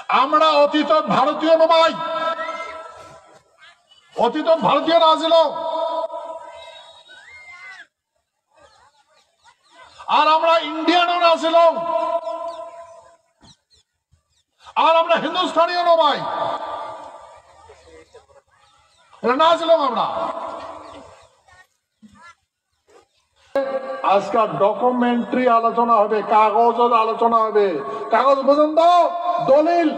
আমরা অতীত ভারতীয় নবাই, অতীত ভারতীয় না ছিল, আর আমরা ইন্ডিয়ানও না ছিল, আর আমরা হিন্দুস্তানীয় নবাই, এটা না ছিলাম আমরা। আজকাল ডকুমেন্টারি আলোচনা হবে, কাগজ আলোচনা হবে। কাগজ বুঝুন তো, দলিল।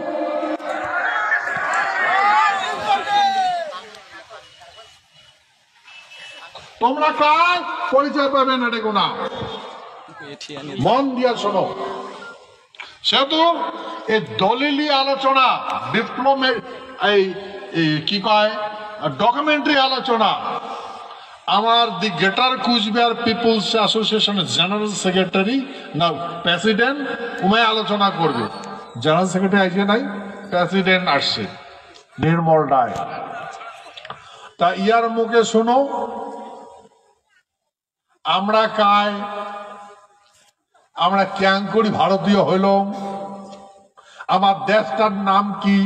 তোমরা কার পরিচয় পাবেন এটা কোনা মন দিয়া শোনো। সেহেতু এই দলিলি আলোচনা, ডিপ্লোমেট, এই কি কয় ডকুমেন্টারি আলোচনা আমার দি গ্রেটার কুচবিহার পিপুলস অ্যাসোসিয়েশনের জেনারেল সেক্রেটারি না প্রেসিডেন্ট উমে আলোচনা করবে। জেনারেল সেক্রেটারি আইসে নাই, প্রেসিডেন্ট আসছে নির্মল রায়। তা ইয়ার মুখে শোনো, আমরা কায়, আমরা ক্যাং করি ভারতীয় হইল, আমার দেশটার নাম কি,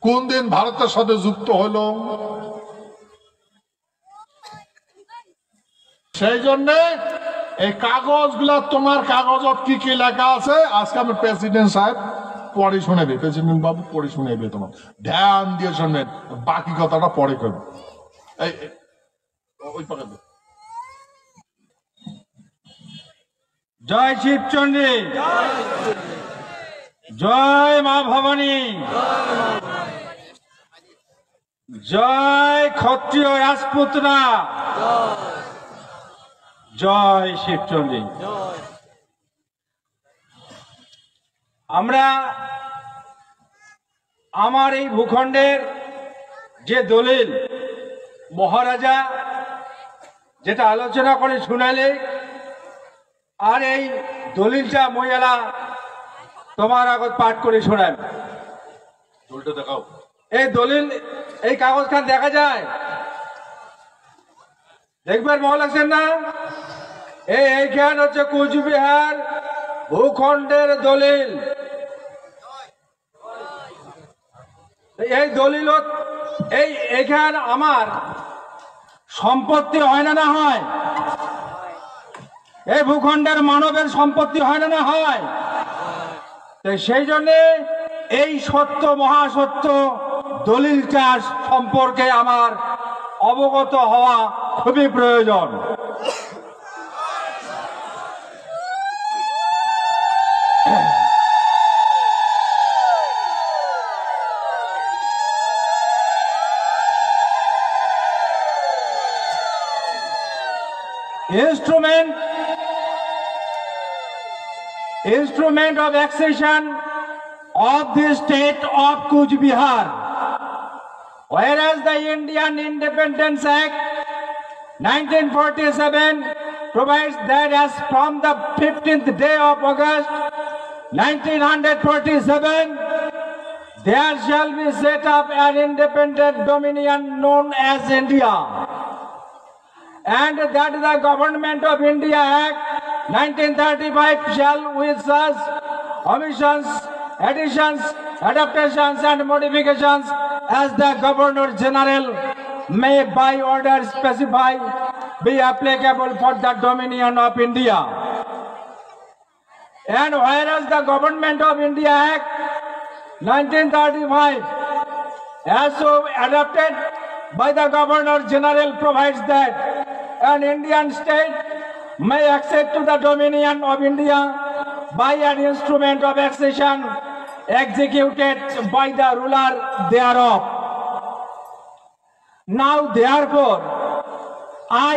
কোন দিন ভারতের সাথে যুক্ত হইল। সেই জন্য এই কাগজগুলা, তোমার কাগজত কি কি লেখা আছে আজকে আমি প্রেসিডেন্ট সাহেব পরে শুনেবে, প্রেসিডেন্ট বাবু পরে শুনেবে, তোমার ধ্যান দিয়ে শুনবেন, বাকি কথাটা পরে করবে। ওই পাকে জয় শিবচন্ডী, জয় মা ভবানী, জয় ক্ষত্রিয় রাজপুতরা, জয় শিবচন্ডী। আমরা আমার এই ভূখণ্ডের যে দলিল মহারাজা যেটা আলোচনা করে শুনালে, আর এই দলিলটা মহিলা তোমার আগত পাঠ করে শোনায়। দেখাও এই দলিল, এই কাগজ খান দেখা যায়, দেখবার মহল আছেন না? এইখান হচ্ছে কুচবিহার ভূখণ্ডের দলিল। এই দলিল এইখান আমার সম্পত্তি হয় না, না হয়? এই ভূখণ্ডের মানবের সম্পত্তি হয় না, না হয়? সেই জন্যে এই সত্য, মহাসত্য দলিলটা সম্পর্কে আমার অবগত হওয়া খুবই প্রয়োজন। Instrument of accession of the state of Kuch Bihar, whereas the Indian Independence Act 1947 provides that as from the 15th day of August 1947 there shall be set up an independent dominion known as India, and that the Government of India Act 1935 shall with such omissions, additions, adaptations and modifications as the Governor General may by order specify be applicable for the dominion of India. And whereas the Government of India Act 1935 as so adopted by the Governor General provides that an Indian state may accede to the dominion of India by an instrument of accession executed by the ruler thereof. Now therefore, I,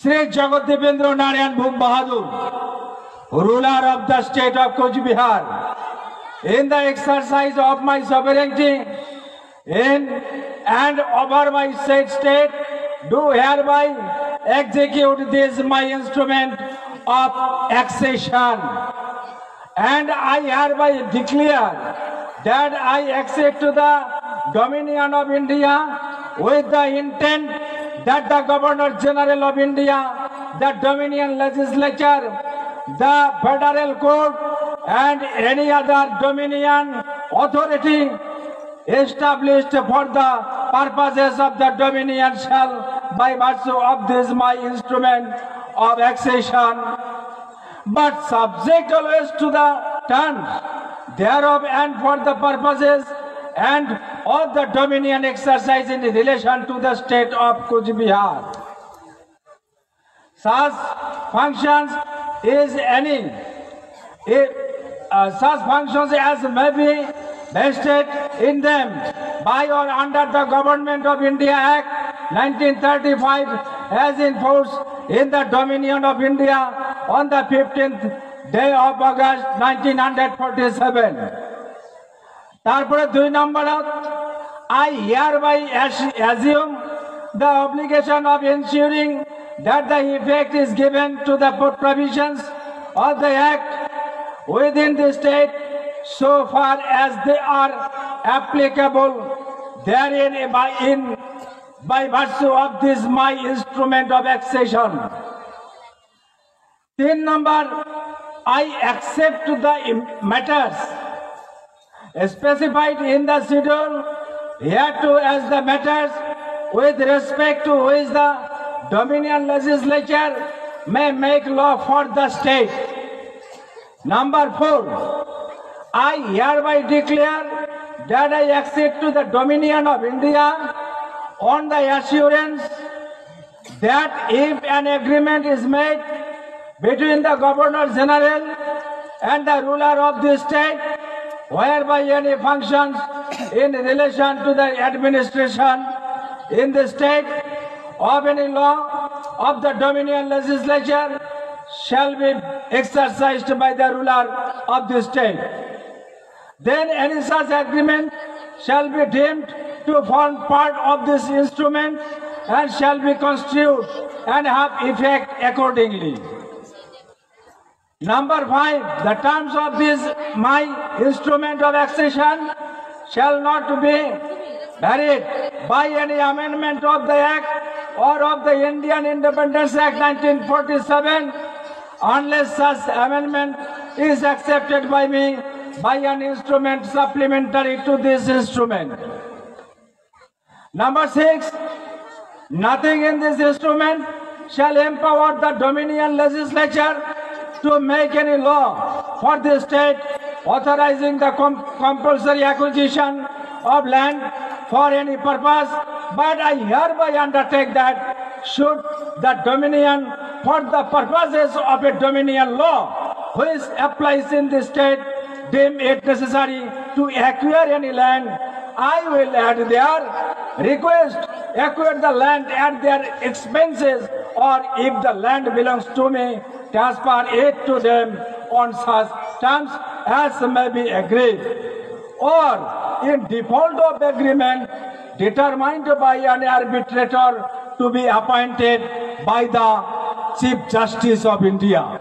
Sri Jagadevendra Narayan Bhum Bahadur, ruler of the state of Kuch Bihar, in the exercise of my sovereignty in and over my said state, do hereby execute this my instrument of accession, and I hereby declare that I accede to the dominion of India with the intent that the Governor General of India, the Dominion Legislature, the federal court and any other dominion authority established for the purposes of the dominion shall, by virtue of this my instrument of accession, but subject always to the terms thereof and for the purposes and of the dominion exercised in relation to the state of Cooch Behar. Such functions such functions as may be vested in them by or under the Government of India Act 1935 as in force in the Dominion of India on the 15th day of August 1947. তারপরে 2 নম্বরত I hereby assume the obligation of ensuring that the effect is given to the provisions of the Act within the state so far as they are applicable therein by virtue of this my instrument of accession. 3 number, I accept the matters specified in the schedule hereto as the matters with respect to which the Dominion legislature may make law for the state. Number 4, I hereby declare that I accede to the Dominion of India on the assurance that if an agreement is made between the Governor General and the ruler of the state, whereby any functions in relation to the administration in the state of any law of the Dominion legislature shall be exercised by the ruler of the state, then any such agreement shall be deemed to form part of this instrument and shall be construed and have effect accordingly. Number 5, the terms of this my instrument of accession shall not be varied by any amendment of the Act or of the Indian Independence Act 1947 unless such amendment is accepted by me by an instrument supplementary to this instrument. Number 6, nothing in this instrument shall empower the Dominion legislature to make any law for the state authorizing the compulsory acquisition of land for any purpose, but I hereby undertake that should the Dominion, for the purposes of a Dominion law which applies in the state, deem it necessary to acquire any land, I will at their request acquire the land at their expenses, or if the land belongs to me, transfer it to them on such terms as may be agreed, or in default of agreement determined by an arbitrator to be appointed by the Chief Justice of India.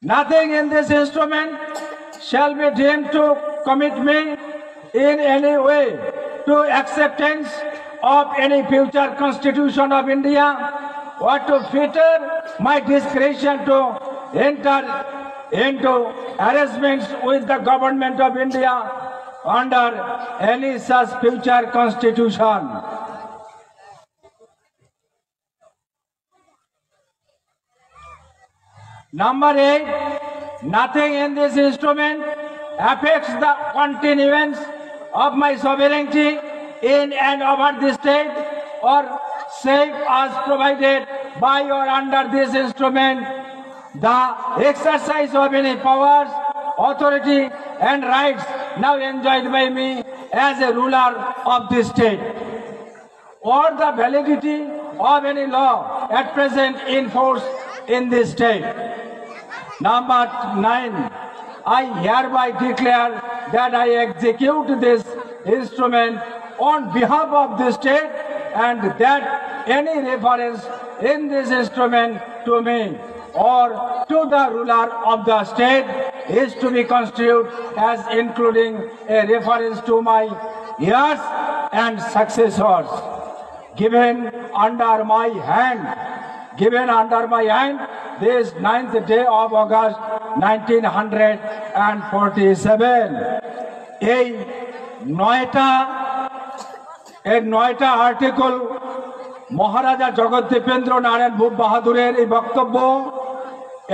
Nothing in this instrument shall be deemed to commit me in any way to acceptance of any future constitution of India or to fetter my discretion to enter into arrangements with the Government of India under any such future constitution. Number 8, nothing in this instrument affects the continuance of my sovereignty in and over the state, or save as provided by or under this instrument the exercise of any powers, authority and rights now enjoyed by me as a ruler of the state, or the validity of any law at present in force in this state. Number 9, I hereby declare that I execute this instrument on behalf of the state, and that any reference in this instrument to me or to the ruler of the state is to be construed as including a reference to my heirs and successors given under my hand given under my hand this 9th day of August 1947. এই নয়টা article মহারাজা জগদ্দীপেন্দ্র নারায়ণ ভূপ বাহাদুরের এই বক্তব্য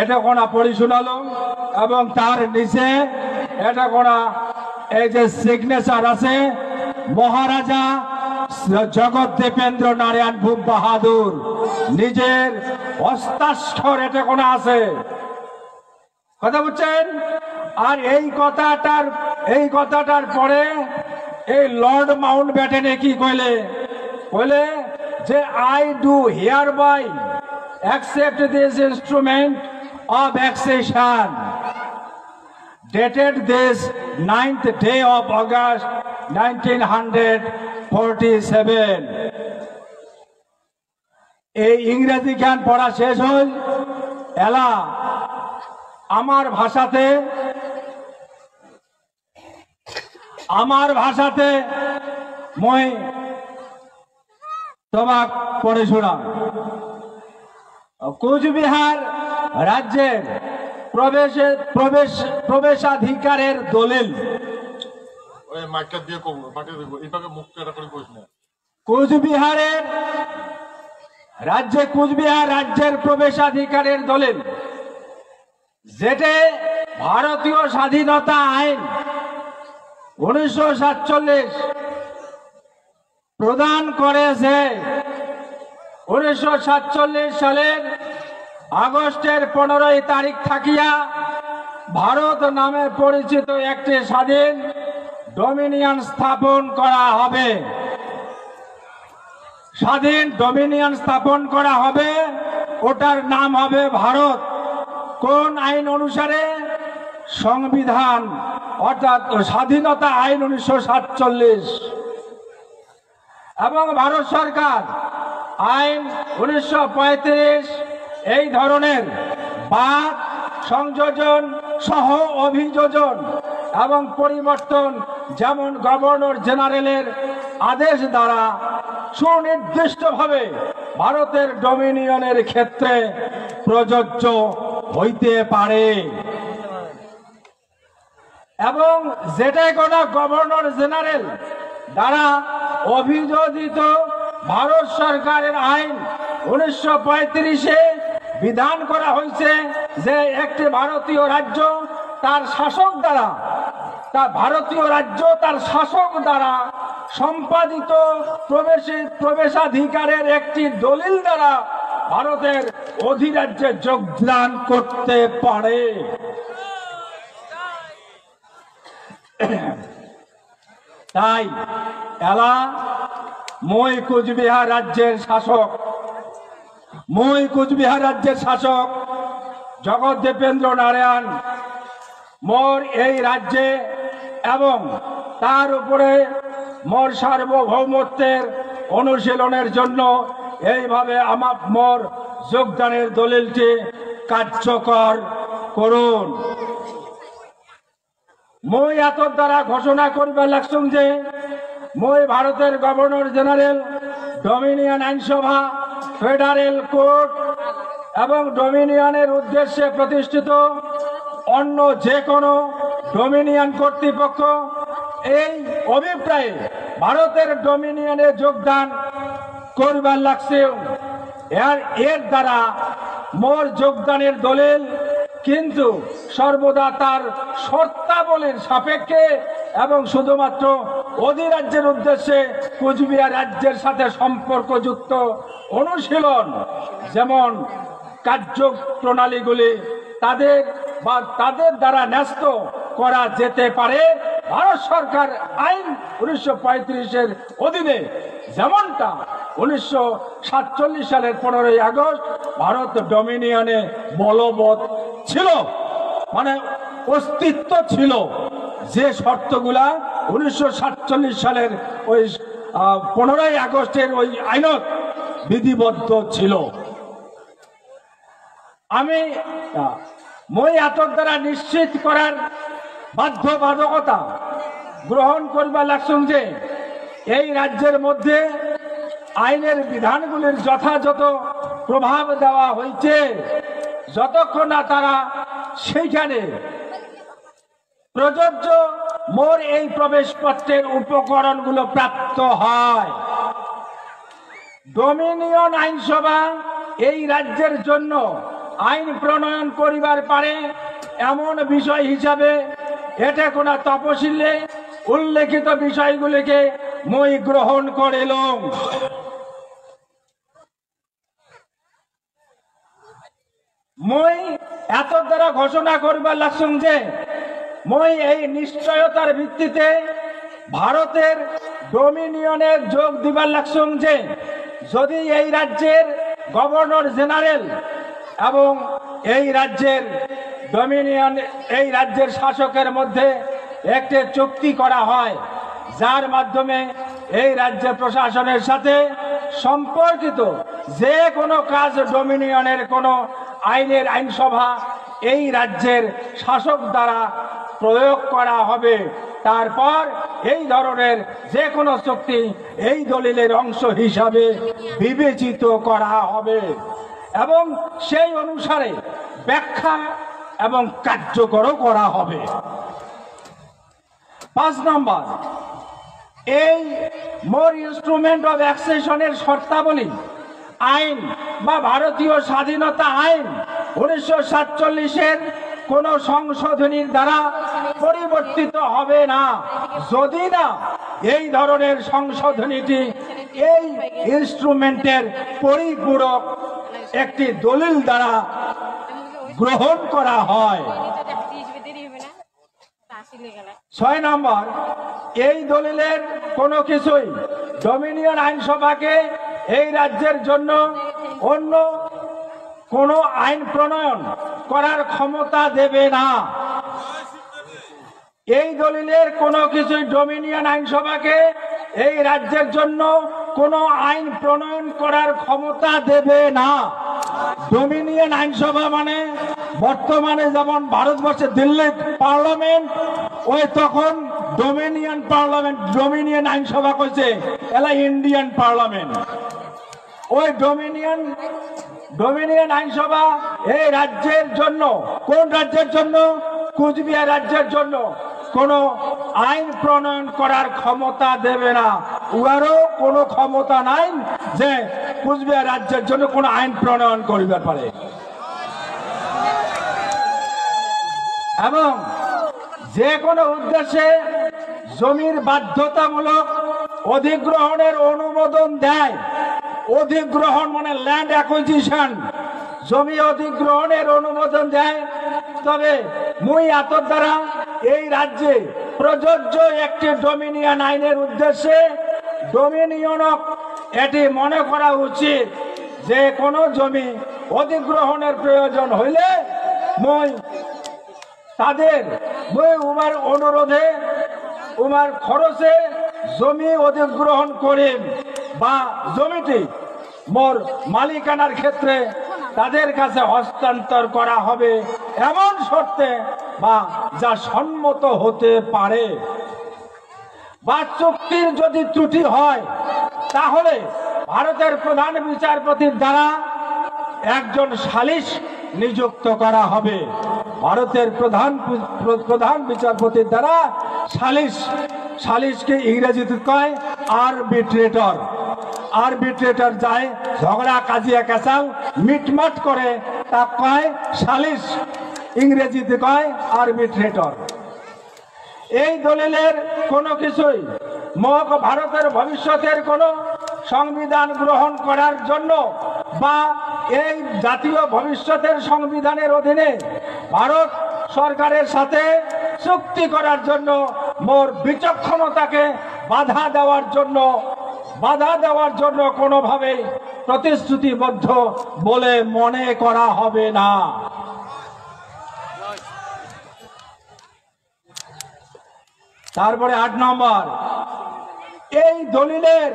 এটা কোনা পড়ি শোনালো এবং তার নিচে এটা কোনা এই যে সিগনেচার আছে মহারাজা জগদ্দীপেন্দ্র নারায়ণ ভূপ বাহাদুর নিজের হস্তাক্ষর এটা কোনা আছে কথা বুঝছেন আর এই কথাটার পরে এই লর্ড মাউন্ট ব্যাটেনে কি কইলে যে I do hereby accept this instrument of accession dated this 9th day of August 1947. এই ইংরেজি জ্ঞান পড়া শেষ হল এলা আমার ভাষাতে মই তোমাক পড়ে শোনাম কোচবিহার রাজ্যের প্রবেশাধিকারের দলিল কোচবিহার রাজ্যের প্রবেশাধিকারের দলিল যেটা ভারতীয় স্বাধীনতা আইন 1947 প্রদান করেছে 1947 সালের আগস্টের 15 তারিখ থাকিয়া ভারত নামে পরিচিত একটি স্বাধীন ডোমিনিয়ন স্থাপন করা হবে ওটার নাম হবে ভারত কোন আইন অনুসারে সংবিধান অর্থাৎ স্বাধীনতা আইন 1947 এবং ভারত সরকার আইন 1935 এই ধরনের বাদ সংযোজন সহ অভিযোজন এবং পরিবর্তন যেমন গভর্নর জেনারেলের আদেশ দ্বারা সুনির্দিষ্টভাবে ভারতের ডোমিনিয়নের ক্ষেত্রে প্রযোজ্য হইতে পারে এবং যেটা কোনো গভর্নর জেনারেল দ্বারা অভিযোজিত ভারত সরকারের আইন 1935-এ বিধান করা হয়েছে যে একটি ভারতীয় রাজ্য তার শাসক দ্বারা সম্পাদিত প্রবেশাধিকারের একটি দলিল দ্বারা ভারতের অধিরাজ্যে যোগদান করতে পারে তাই এলা মই কোচবিহার রাজ্যের শাসক জগদ্দীপেন্দ্র নারায়ণ মোর এই রাজ্যে এবং তার উপরে মোর সার্বভৌমত্বের অনুশীলনের জন্য এইভাবে মোর যোগদানের দলিলটি কার্যকর করুন মই এত দ্বারা ঘোষণা করবে লাগছুম যে মই ভারতের গভর্নর জেনারেল ডোমিনিয়ন আইনসভা ফেডারেল কোর্ট এবং ডোমিনিয়নের উদ্দেশ্যে প্রতিষ্ঠিত অন্য যে কোনো ডোমিনিয়ন কর্তৃপক্ষ এই অভিপ্রায়ে ভারতের ডোমিনিয়নে যোগদান করবার লাগছে এর দ্বারা মোর যোগদানের দলিল কিন্তু সর্বদা তার শর্তাবলীর সাপেক্ষে এবং শুধুমাত্র অধিরাজ্যের উদ্দেশ্যে কোচবিহার রাজ্যের সাথে সম্পর্কযুক্ত অনুশীলন যেমন কার্যপ্রণালীগুলি তাদের দ্বারা ন্যস্ত করা যেতে পারে ভারত সরকার আইন 1935-এর অধীনে যেমনটা 1947 সালের 15 আগস্ট ভারত ডোমিনিয়নে বলবৎ ছিল মানে অস্তিত্ব ছিল যে শর্তগুলা 1947 সালের ওই 15 আগস্টের ওই আইনত বিধিবদ্ধ ছিল মই আটক দ্বারা নিশ্চিত করার বাধ্যবাধকতা গ্রহণ করবার লাগছুন যে এই রাজ্যের মধ্যে আইনের বিধানগুলির যথাযথ প্রভাব দেওয়া হয়েছে, যতক্ষণ না তারা সেইখানে প্রযোজ্য মোর এই প্রবেশপত্রের উপকরণগুলো প্রাপ্ত হয়। ডোমিনিয়ন আইনসভা এই রাজ্যের জন্য আইন প্রণয়ন করিবার পারে এমন বিষয় হিসাবে এটা কোন তপশিলে উল্লেখিত বিষয়গুলিকে মই গ্রহণ করিলাম। মই এত দ্বারা ঘোষণা করিবার লাগছুম যে মই এই নিশ্চয়তার ভিত্তিতে ভারতের ডোমিনিয়নে যোগ দিবার লাগছুম যে যদি এই রাজ্যের গভর্নর জেনারেল এবং এই রাজ্যের ডোমিনিয়ন এই রাজ্যের শাসকের মধ্যে একটি চুক্তি করা হয়, যার মাধ্যমে এই রাজ্য প্রশাসনের সাথে সম্পর্কিত যে কোনো কাজ ডোমিনিয়নের কোনো আইনের আইনসভা এই রাজ্যের শাসক দ্বারা প্রয়োগ করা হবে, তারপর এই ধরনের যে কোনো চুক্তি এই দলিলের অংশ হিসাবে বিবেচিত করা হবে এবং সেই অনুসারে ব্যাখ্যা এবং কার্যকরও করা হবে। 5 নম্বর, এই মোর ইনস্ট্রুমেন্ট অফ অ্যাক্সেশনের শর্তাবলী আইন বা ভারতীয় স্বাধীনতা আইন 1947-এর কোন সংশোধনীর দ্বারা পরিবর্তিত হবে না, যদি না এই ধরনের সংশোধনীটি এই ইনস্ট্রুমেন্টের পরিপূরক একটি দলিল দ্বারা গ্রহণ করা হয়। 6 নম্বর, এই দলিলের কোনো কিছুই ডোমিনিয়ন আইনসভাকে এই রাজ্যের জন্য অন্য কোনো আইন প্রণয়ন করার ক্ষমতা দেবে না। এই দলিলের কোনো কিছুই ডোমিনিয়ন আইনসভাকে এই রাজ্যের জন্য কোনো আইন প্রণয়ন করার ক্ষমতা দেবে না। ডোমিনিয়ন আইনসভা মানে বর্তমানে যেমন ভারতবর্ষে দিল্লি পার্লামেন্ট, ওই তখন ডোমিনিয়ন পার্লামেন্ট, ডোমিনিয়ন আইনসভা কইছে এলা ইন্ডিয়ান পার্লামেন্ট। ওই ডোমিনিয়ন আইনসভা এই রাজ্যের জন্য, কোন রাজ্যের জন্য? কুচবিহার রাজ্যের জন্য কোনো আইন প্রণয়ন করার ক্ষমতা দেবে না। উহারও কোনো ক্ষমতা নাই যে কুচবিহার রাজ্যের জন্য কোনো আইন প্রণয়ন করিতে পারে। এবং যে কোনো উদ্দেশ্যে জমির বাধ্যতামূলক অধিগ্রহণের অনুমোদন দেয়, অধিগ্রহণ মানে ল্যান্ড অ্যাকুইজিশন, জমি অধিগ্রহণের অনুমোদন দেয়, তবে মুই এত দ্বারা এই রাজ্যে প্রযোজ্য একটি ডোমিনিয়ন আইনের উদ্দেশ্যে ডোমিনিয়নক এটি মনে করা উচিত যে কোনো জমি অধিগ্রহণের প্রয়োজন হইলে মই উমার অনুরোধে উমার খরচে জমি অধিগ্রহণ করিম বা জমিটি মোর মালিকানার ক্ষেত্রে তাদের কাছে হস্তান্তর করা হবে এমন শর্তে বা যা সম্মত হতে পারে। বা চুক্তির যদি ত্রুটি হয় তাহলে ভারতের প্রধান বিচারপতির দ্বারা একজন সালিশ নিযুক্ত করা হবে। ভারতের প্রধান বিচারপতির দ্বারা সালিশকে ইংরেজিতে কয় আরবিট্রেটর। আরবিট্রেটর যায় ঝগড়া কাজিয়া ক্যাচাল মিটমাট করে, তা কয় সালিশ, ইংরেজিতে কয় আরবিট্রেটর। এই দলিলের কোনো কিছুই ভারতের ভবিষ্যতের কোনো সংবিধান গ্রহণ করার জন্য বা এই জাতীয় ভবিষ্যতের সংবিধানের অধীনে ভারত সরকারের সাথে চুক্তি করার জন্য মোর বিচক্ষণতাকে বাধা দেওয়ার জন্য কোনোভাবে প্রতিশ্রুতিবদ্ধ বলে মনে করা হবে না। তারপরে 8 নম্বর, এই দলিলের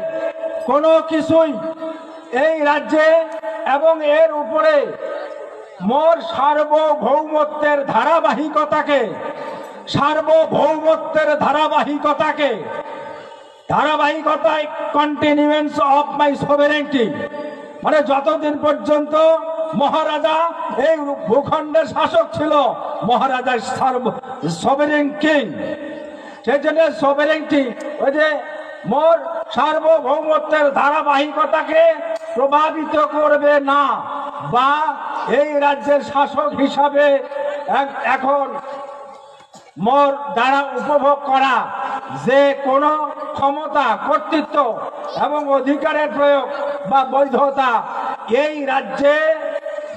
কোনো কিছুই এই রাজ্যে এবং এর উপরে মোর সার্বভৌমত্বের ধারাবাহিকতায় কন্টিনিউয়েন্স অফ মাই সভেরেন্টি মানে যতদিন পর্যন্ত মহারাজা এই ভূখণ্ডের শাসক ছিল, মহারাজা সভেরেন কিং, সেই জন্য সভেরেন্টি ওই যে মোর সার্বভৌমত্বের ধারাবাহিকতাকে প্রভাবিত করবে না, বা এই রাজ্যের শাসক হিসাবে এখন মোর দ্বারা উপভোগ করা যে কোনো ক্ষমতা, কর্তৃত্ব এবং অধিকারের প্রয়োগ বা বৈধতা এই রাজ্যে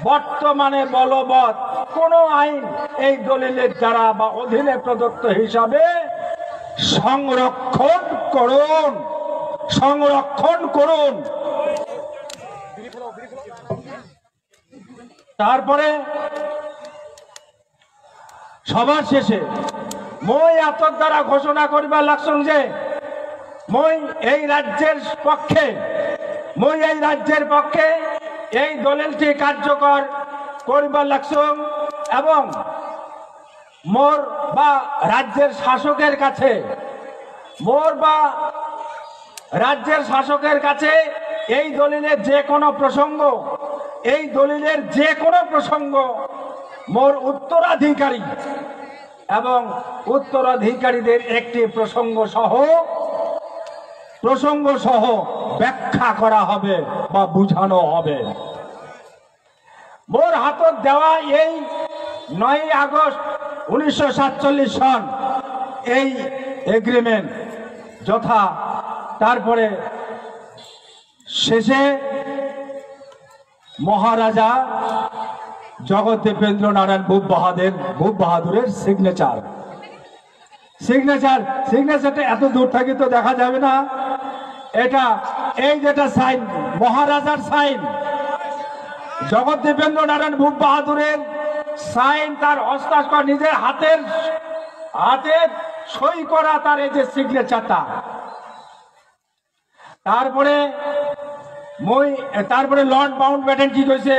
বর্তমানে বলবৎ কোনো আইন এই দলিলের দ্বারা বা অধীনে প্রদত্ত হিসাবে সংরক্ষণ করুন, সংরক্ষণ করুন। তারপরে সবার শেষে মই আতর দ্বারা ঘোষণা করিবার লাগছং যে মই এই রাজ্যের পক্ষে, মই এই রাজ্যের পক্ষে এই দলিলটি কার্যকর করিবার লাগছং এবং মোর বা রাজ্যের শাসকের কাছে, মোর বা রাজ্যের শাসকের কাছে এই দলিলের যে কোনো প্রসঙ্গ, এই দলিলের যে কোনো প্রসঙ্গ মোর উত্তরাধিকারী এবং উত্তরাধিকারীদের একটি প্রসঙ্গ সহ ব্যাখ্যা করা হবে বা বুঝানো হবে। মোর হাতত দেওয়া এই 9 আগস্ট 1947 সন এই এগ্রিমেন্ট যথা, তারপরে শেষে মহারাজা জগৎদেবেন্দ্র নারায়ণ ভূপ বাহাদুরের সিগনেচারটা এত দূর থেকে তো দেখা যাবে না। এটা এই যেটা সাইন, মহারাজার সাইন, জগৎদেবেন্দ্র নারায়ণ ভূপ বাহাদুরের সাইন, তার হস্তাক্ষর, নিজের হাতে সই করা তার এই যে সিগনেচারটা। তারপরে লর্ড মাউন্ট ব্যাটেন কি কইছে,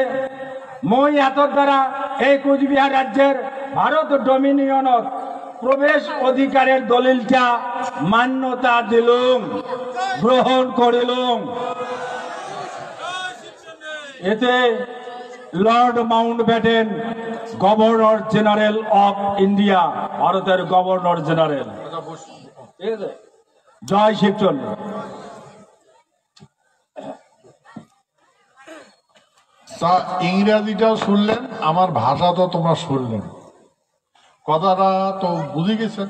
মই এতর দ্বারা এই কোচবিহার রাজ্যের ভারত ডমিনিয়নত প্রবেশ অধিকারের দলিলটা মান্যতা দিলুম, গ্রহণ করিলুম। এতে Lord Mount Batten governor general of India, ভারতের গভর্নর জেনারেল, ঠিক আছে, জয় শিবচন্দ্র। তা ইংরেজিটাও শুনলেন, আমার ভাষা তো তোমরা শুনলেন, কথাটা তো বুঝে গেছেন।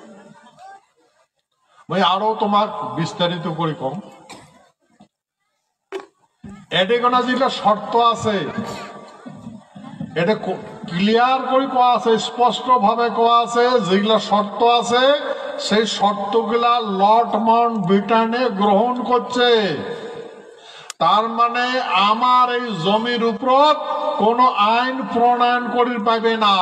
আমি আরো তোমার বিস্তারিত করে কম, এটে কোন যেটা শর্ত আছে এটা ক্লিয়ার করে কোয়া আছে, স্পষ্ট ভাবে কোয়া আছে, যেগুলা শর্ত আছে সেই শর্তগুলা লর্ড মাউন্ট ব্যাটেনে গ্রহণ করছে। তার মানে আমার এই জমির উপর কোন আইন প্রণয়ন করি পাবে না।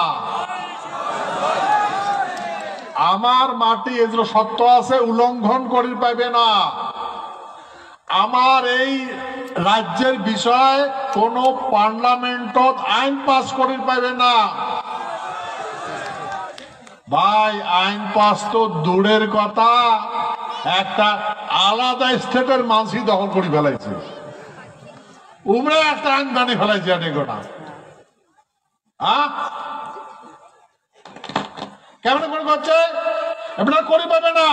আমার মাটি এগুলো সত্য আছে, উল্লঙ্ঘন করি পাবে না। আমার এই রাজ্যের বিষয় কোন পার্লামেন্টত আইন পাস করি পাবে না। ভাই, আইন পাস তো দূরের কথা, একটা আলাদা স্টেটের মানসি দখল করে ফেলাইছে, উমরা একটা আইন বানিয়ে ফেলাইছে। কেমন করে করছে, আপনারা করে পাবে না।